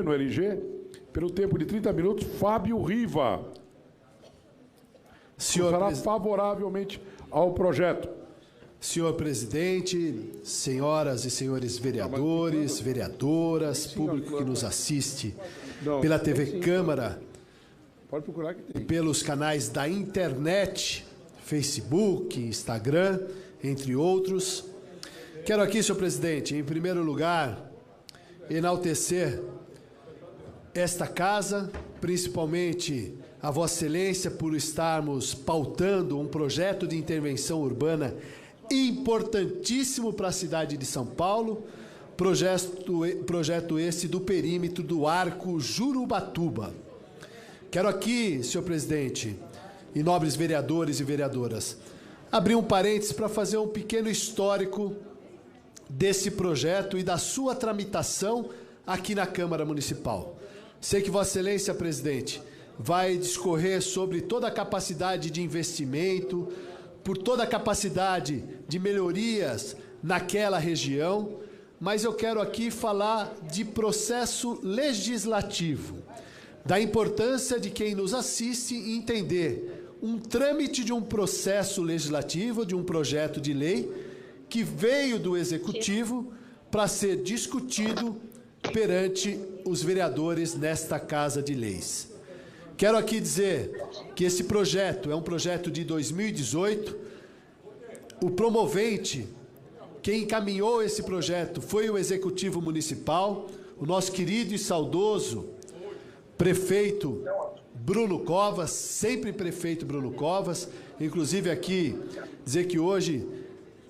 no LG, pelo tempo de 30 minutos, Fábio Riva. Será favoravelmente ao projeto. Senhor presidente, senhoras e senhores vereadores, vereadoras, público que nos assiste pela TV Câmara, e pelos canais da internet, Facebook, Instagram, entre outros. Quero aqui, senhor presidente, em primeiro lugar, enaltecer esta casa, principalmente a Vossa Excelência, por estarmos pautando um projeto de intervenção urbana importantíssimo para a cidade de São Paulo, projeto esse do perímetro do Arco Jurubatuba. Quero aqui, senhor presidente, e nobres vereadores e vereadoras, abrir um parênteses para fazer um pequeno histórico desse projeto e da sua tramitação aqui na Câmara Municipal. Sei que Vossa Excelência, presidente, vai discorrer sobre toda a capacidade de investimento, por toda a capacidade de melhorias naquela região, mas eu quero aqui falar de processo legislativo, da importância de quem nos assiste entender um trâmite de um processo legislativo, de um projeto de lei, que veio do Executivo para ser discutido perante os vereadores nesta Casa de Leis. Quero aqui dizer que esse projeto é um projeto de 2018. O promovente, quem encaminhou esse projeto foi o Executivo Municipal, o nosso querido e saudoso prefeito Bruno Covas, sempre prefeito Bruno Covas. Inclusive aqui dizer que hoje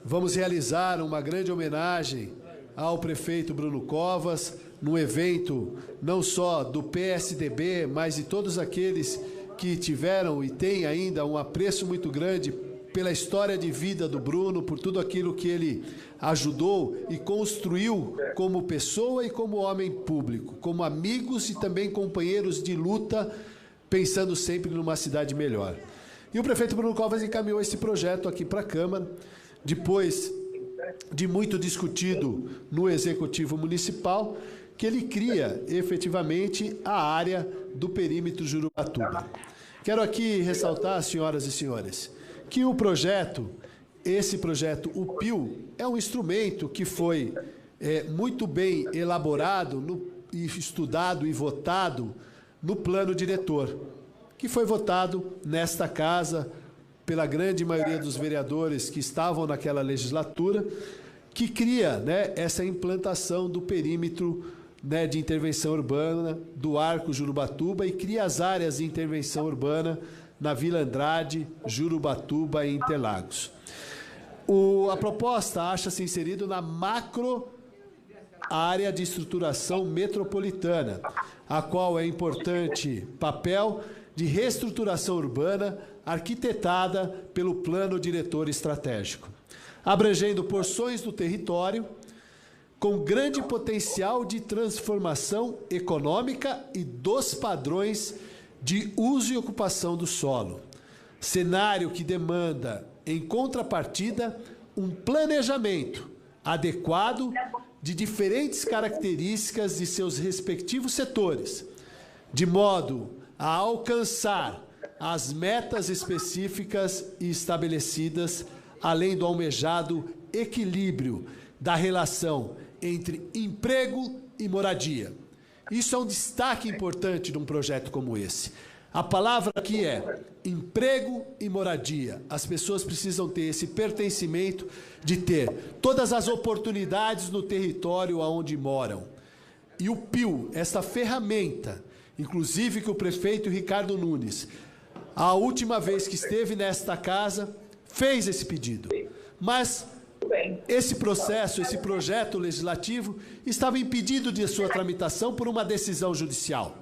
vamos realizar uma grande homenagem ao prefeito Bruno Covas, num evento não só do PSDB, mas de todos aqueles que tiveram e têm ainda um apreço muito grande pela história de vida do Bruno, por tudo aquilo que ele ajudou e construiu como pessoa e como homem público, como amigos e também companheiros de luta, pensando sempre numa cidade melhor. E o prefeito Bruno Covas encaminhou esse projeto aqui para a Câmara, depois de muito discutido no Executivo Municipal, que ele cria efetivamente a área do perímetro Jurubatuba. Quero aqui ressaltar, senhoras e senhores, que o projeto, esse projeto, o PIL, é um instrumento que foi muito bem elaborado e estudado e votado no plano diretor, que foi votado nesta casa pela grande maioria dos vereadores que estavam naquela legislatura, que cria, essa implantação do perímetro, de intervenção urbana do Arco Jurubatuba e cria as áreas de intervenção urbana na Vila Andrade, Jurubatuba e Interlagos. A proposta acha-se inserido na macro área de estruturação metropolitana, a qual é importante papel de reestruturação urbana arquitetada pelo Plano Diretor Estratégico, abrangendo porções do território com grande potencial de transformação econômica e dos padrões de uso e ocupação do solo. Cenário que demanda, em contrapartida, um planejamento adequado de diferentes características de seus respectivos setores, de modo a alcançar as metas específicas e estabelecidas, além do almejado equilíbrio da relação entre emprego e moradia. Isso é um destaque importante de um projeto como esse. A palavra aqui é emprego e moradia. As pessoas precisam ter esse pertencimento de ter todas as oportunidades no território onde moram. E o PIL, essa ferramenta, inclusive que o prefeito Ricardo Nunes, a última vez que esteve nesta casa, fez esse pedido. Mas esse processo, esse projeto legislativo, estava impedido de sua tramitação por uma decisão judicial.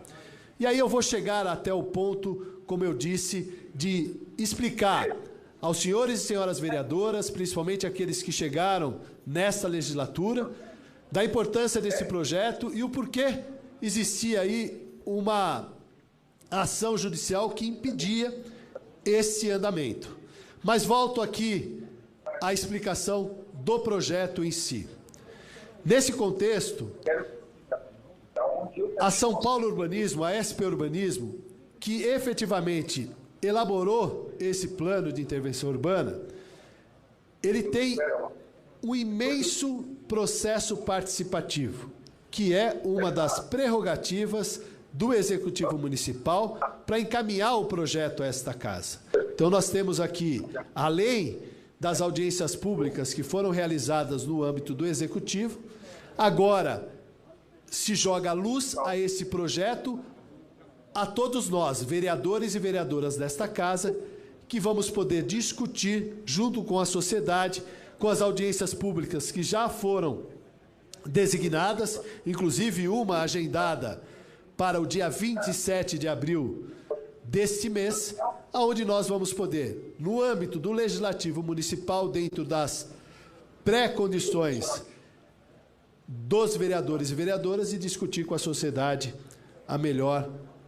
E aí eu vou chegar até o ponto, como eu disse, de explicar aos senhores e senhoras vereadoras, principalmente aqueles que chegaram nesta legislatura, da importância desse projeto e o porquê existia aí uma ação judicial que impedia esse andamento. Mas volto aqui à explicação do projeto em si. Nesse contexto, a São Paulo Urbanismo, a SP Urbanismo, que efetivamente elaborou esse plano de intervenção urbana, ele tem um imenso processo participativo, que é uma das prerrogativas do Executivo Municipal para encaminhar o projeto a esta casa. Então, nós temos aqui, além das audiências públicas que foram realizadas no âmbito do Executivo, agora se joga luz a esse projeto a todos nós, vereadores e vereadoras desta casa, que vamos poder discutir junto com a sociedade, com as audiências públicas que já foram designadas, inclusive uma agendada para o dia 27 de abril deste mês, onde nós vamos poder, no âmbito do Legislativo Municipal, dentro das pré-condições dos vereadores e vereadoras, e discutir com a sociedade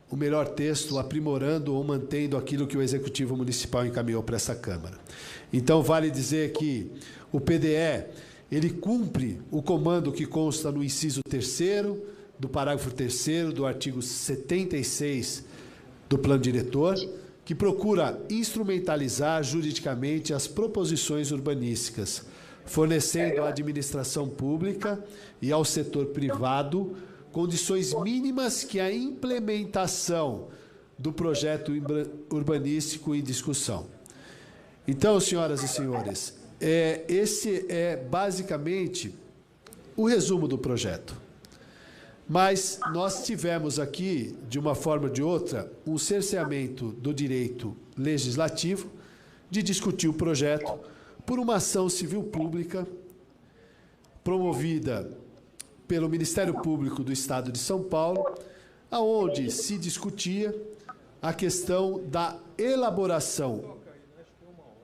o melhor texto, aprimorando ou mantendo aquilo que o Executivo Municipal encaminhou para essa Câmara. Então, vale dizer que o PDE, ele cumpre o comando que consta no inciso 3º, do parágrafo 3º do artigo 76 do Plano Diretor, que procura instrumentalizar juridicamente as proposições urbanísticas, fornecendo à administração pública e ao setor privado condições mínimas que a implementação do projeto urbanístico em discussão. Então, senhoras e senhores, esse é basicamente o resumo do projeto. Mas nós tivemos aqui, de uma forma ou de outra, um cerceamento do direito legislativo de discutir o projeto por uma ação civil pública promovida pelo Ministério Público do Estado de São Paulo, aonde se discutia a questão da elaboração,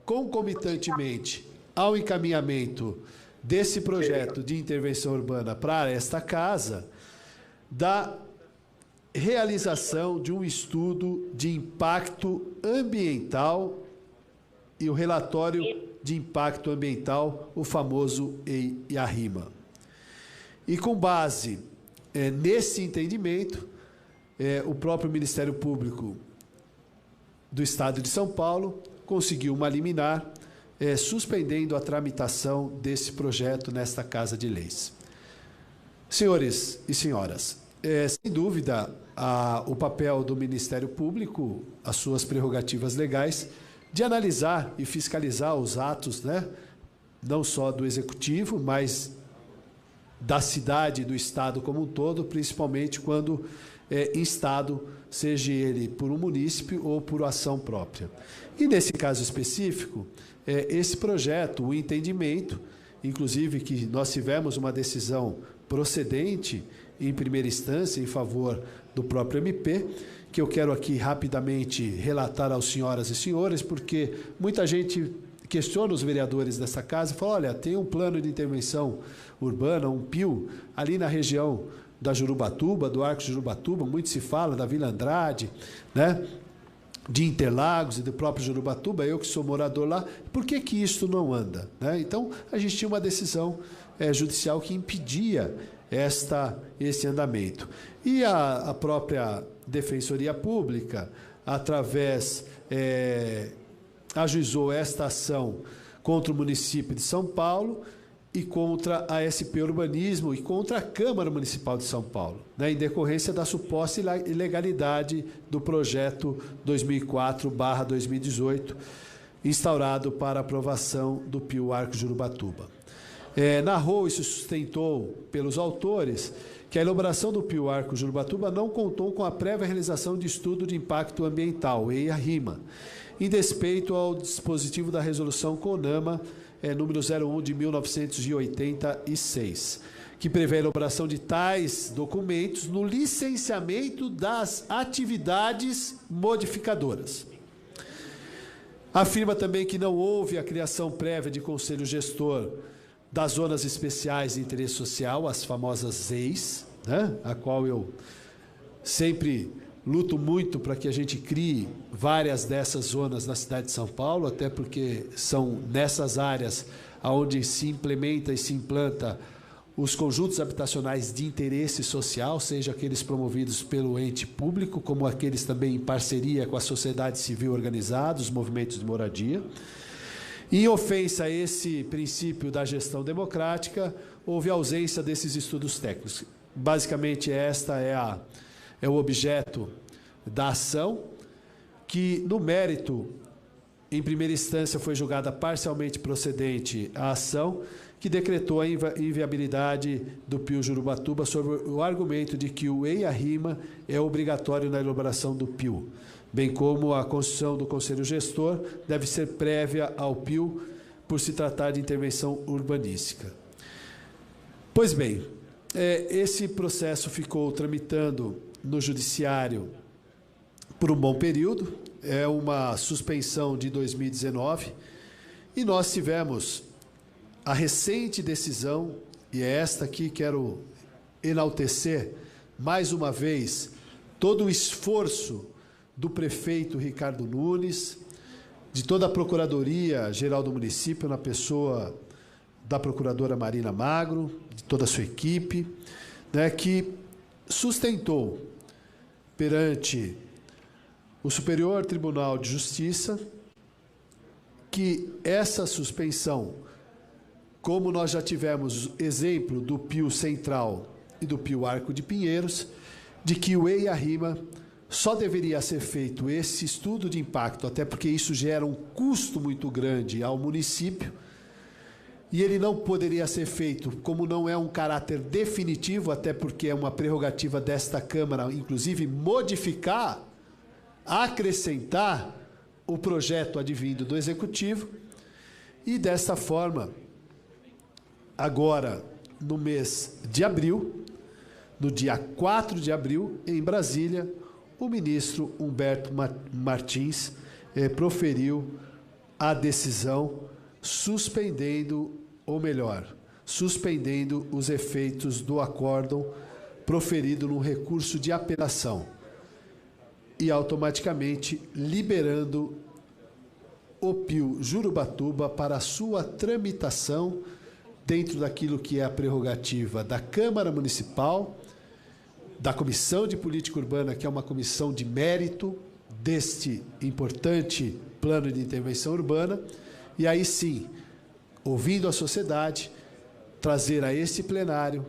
concomitantemente ao encaminhamento desse projeto de intervenção urbana para esta casa, da realização de um estudo de impacto ambiental e o relatório de impacto ambiental, o famoso EIA-RIMA. E com base nesse entendimento, o próprio Ministério Público do Estado de São Paulo conseguiu uma liminar suspendendo a tramitação desse projeto nesta Casa de Leis. Senhores e senhoras, sem dúvida, o papel do Ministério Público, as suas prerrogativas legais, de analisar e fiscalizar os atos, não só do Executivo, mas da cidade e do Estado como um todo, principalmente quando instado, seja ele por um munícipe ou por ação própria. E nesse caso específico, esse projeto, o entendimento, inclusive que nós tivemos uma decisão procedente em primeira instância em favor do próprio MP, que eu quero aqui rapidamente relatar aos senhoras e senhores, porque muita gente questiona os vereadores dessa casa e fala, olha, tem um plano de intervenção urbana, um PIU, ali na região da Jurubatuba, do Arco Jurubatuba, muito se fala da Vila Andrade, de Interlagos e do próprio Jurubatuba, eu que sou morador lá, por que que isso não anda? Então, a gente tinha uma decisão judicial que impedia esse andamento. E a própria Defensoria Pública, através, ajuizou esta ação contra o município de São Paulo e contra a SP Urbanismo e contra a Câmara Municipal de São Paulo, em decorrência da suposta ilegalidade do projeto 2004/2018, instaurado para aprovação do PIU Arco Jurubatuba. Narrou e se sustentou pelos autores que a elaboração do PIU Arco Jurubatuba não contou com a prévia realização de estudo de impacto ambiental, EIA-RIMA, em despeito ao dispositivo da resolução CONAMA número 01 de 1986, que prevê a elaboração de tais documentos no licenciamento das atividades modificadoras. Afirma também que não houve a criação prévia de conselho gestor das zonas especiais de interesse social, as famosas ZEIS, a qual eu sempre luto muito para que a gente crie várias dessas zonas na cidade de São Paulo, até porque são nessas áreas onde se implementa e se implanta os conjuntos habitacionais de interesse social, seja aqueles promovidos pelo ente público, como aqueles também em parceria com a sociedade civil organizada, os movimentos de moradia. Em ofensa a esse princípio da gestão democrática, houve ausência desses estudos técnicos. Basicamente, esta é o objeto da ação, que, no mérito, em primeira instância, foi julgada parcialmente procedente a ação, que decretou a inviabilidade do PIU Jurubatuba sobre o argumento de que o EIA-RIMA é obrigatório na elaboração do PIU, bem como a constituição do Conselho Gestor deve ser prévia ao PIU por se tratar de intervenção urbanística. Pois bem, esse processo ficou tramitando no Judiciário por um bom período, é uma suspensão de 2019, e nós tivemos a recente decisão, e é esta aqui que quero enaltecer mais uma vez todo o esforço do prefeito Ricardo Nunes, de toda a Procuradoria-Geral do município, na pessoa da procuradora Marina Magro, de toda a sua equipe, né, que sustentou perante o Superior Tribunal de Justiça que essa suspensão, como nós já tivemos exemplo do PIU Central e do PIU Arco de Pinheiros, de que o EIA-RIMA só deveria ser feito esse estudo de impacto, até porque isso gera um custo muito grande ao município, e ele não poderia ser feito, como não é um caráter definitivo, até porque é uma prerrogativa desta Câmara, inclusive, modificar, acrescentar o projeto advindo do Executivo, e desta forma, agora, no mês de abril, no dia 4 de abril, em Brasília, o ministro Humberto Martins proferiu a decisão suspendendo, ou melhor, suspendendo os efeitos do acórdão proferido no recurso de apelação e automaticamente liberando o PIU Jurubatuba para a sua tramitação dentro daquilo que é a prerrogativa da Câmara Municipal, da Comissão de Política Urbana, que é uma comissão de mérito deste importante plano de intervenção urbana, e aí sim, ouvindo a sociedade, trazer a este plenário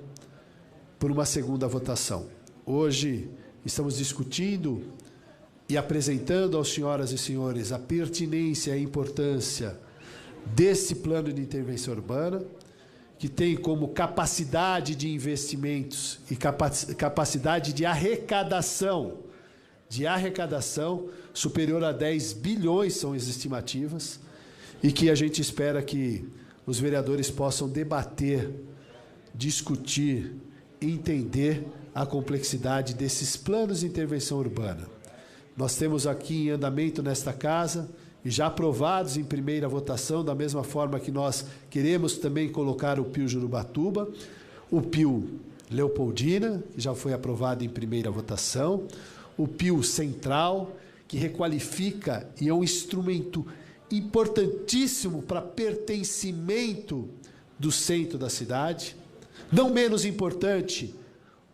por uma segunda votação. Hoje estamos discutindo e apresentando aos senhoras e senhores a pertinência e a importância desse plano de intervenção urbana, que tem como capacidade de investimentos e capacidade de arrecadação superior a 10 bilhões, são as estimativas, e que a gente espera que os vereadores possam debater, discutir, entender a complexidade desses planos de intervenção urbana. Nós temos aqui em andamento nesta casa, e já aprovados em primeira votação, da mesma forma que nós queremos também colocar o PIU Jurubatuba, o PIU Leopoldina, que já foi aprovado em primeira votação, o PIU Central, que requalifica e é um instrumento importantíssimo para pertencimento do centro da cidade. Não menos importante,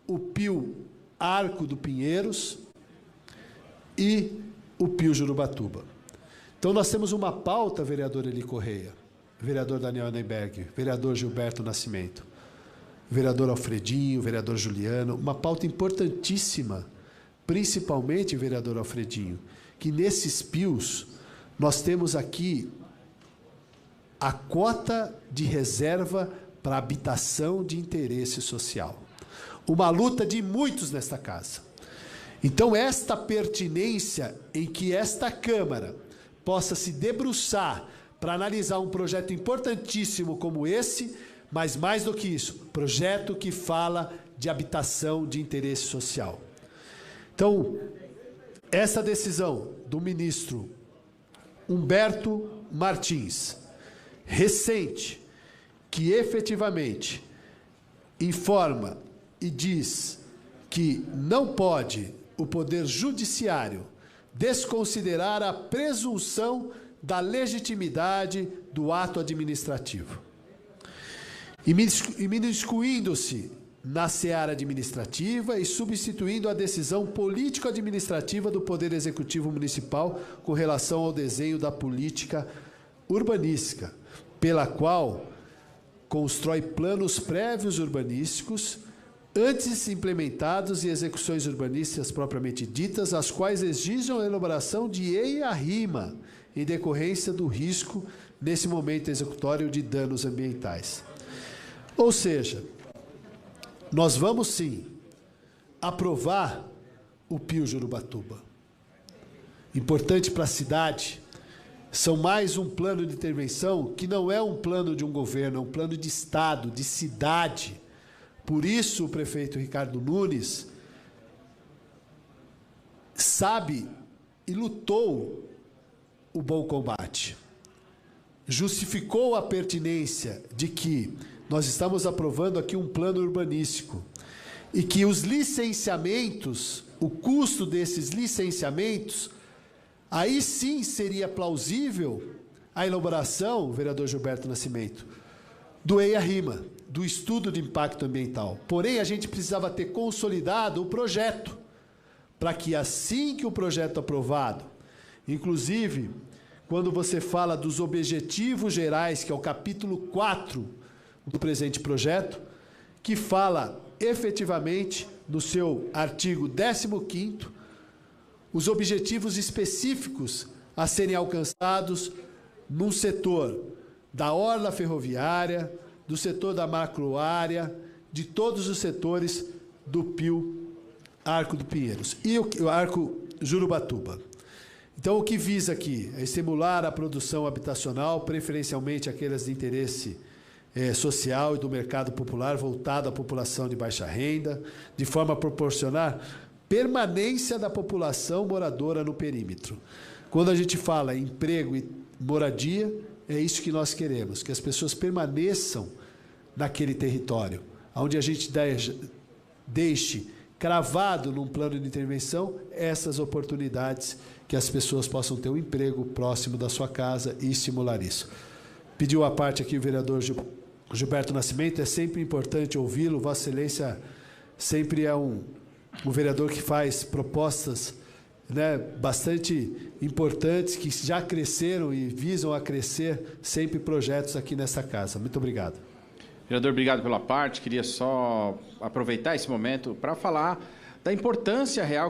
o PIU Arco do Pinheiros e o PIU Jurubatuba. Então, nós temos uma pauta, vereador Eli Correia, vereador Daniel Anenberg, vereador Gilberto Nascimento, vereador Alfredinho, vereador Juliano, uma pauta importantíssima, principalmente, vereador Alfredinho, que nesses PIUs nós temos aqui a cota de reserva para habitação de interesse social. Uma luta de muitos nesta casa. Então, esta pertinência em que esta Câmara possa se debruçar para analisar um projeto importantíssimo como esse, mas mais do que isso, projeto que fala de habitação de interesse social. Então, essa decisão do ministro Humberto Martins, recente, que efetivamente informa e diz que não pode o Poder Judiciário desconsiderar a presunção da legitimidade do ato administrativo. imiscuindo-se na seara administrativa e substituindo a decisão político-administrativa do Poder Executivo Municipal com relação ao desenho da política urbanística, pela qual constrói planos prévios urbanísticos antes implementados e execuções urbanísticas propriamente ditas, as quais exijam a elaboração de EIA-RIMA, em decorrência do risco, nesse momento executório, de danos ambientais. Ou seja, nós vamos sim aprovar o Pio Jurubatuba. Importante para a cidade, são mais um plano de intervenção que não é um plano de um governo, é um plano de Estado, de cidade. Por isso o prefeito Ricardo Nunes sabe e lutou o bom combate. Justificou a pertinência de que nós estamos aprovando aqui um plano urbanístico e que os licenciamentos, o custo desses licenciamentos, aí sim seria plausível a elaboração, vereador Gilberto Nascimento, do EIA-RIMA, do estudo de impacto ambiental. Porém, a gente precisava ter consolidado o projeto, para que assim que o projeto aprovado, inclusive, quando você fala dos objetivos gerais, que é o capítulo 4 do presente projeto, que fala efetivamente, no seu artigo 15º, os objetivos específicos a serem alcançados no setor da orla ferroviária, do setor da macroárea, de todos os setores do Pio Arco do Pinheiros e o Arco Jurubatuba. Então, o que visa aqui é estimular a produção habitacional, preferencialmente aquelas de interesse social e do mercado popular, voltado à população de baixa renda, de forma a proporcionar permanência da população moradora no perímetro. Quando a gente fala em emprego e moradia, é isso que nós queremos, que as pessoas permaneçam naquele território, onde a gente deixe cravado num plano de intervenção essas oportunidades, que as pessoas possam ter um emprego próximo da sua casa e estimular isso. Pediu a parte aqui o vereador Gilberto Nascimento, é sempre importante ouvi-lo, Vossa Excelência sempre é um vereador que faz propostas, né, bastante importantes, que já cresceram e visam a crescer sempre projetos aqui nessa casa. Muito obrigado. Vereador, obrigado pela parte. Queria só aproveitar esse momento para falar da importância real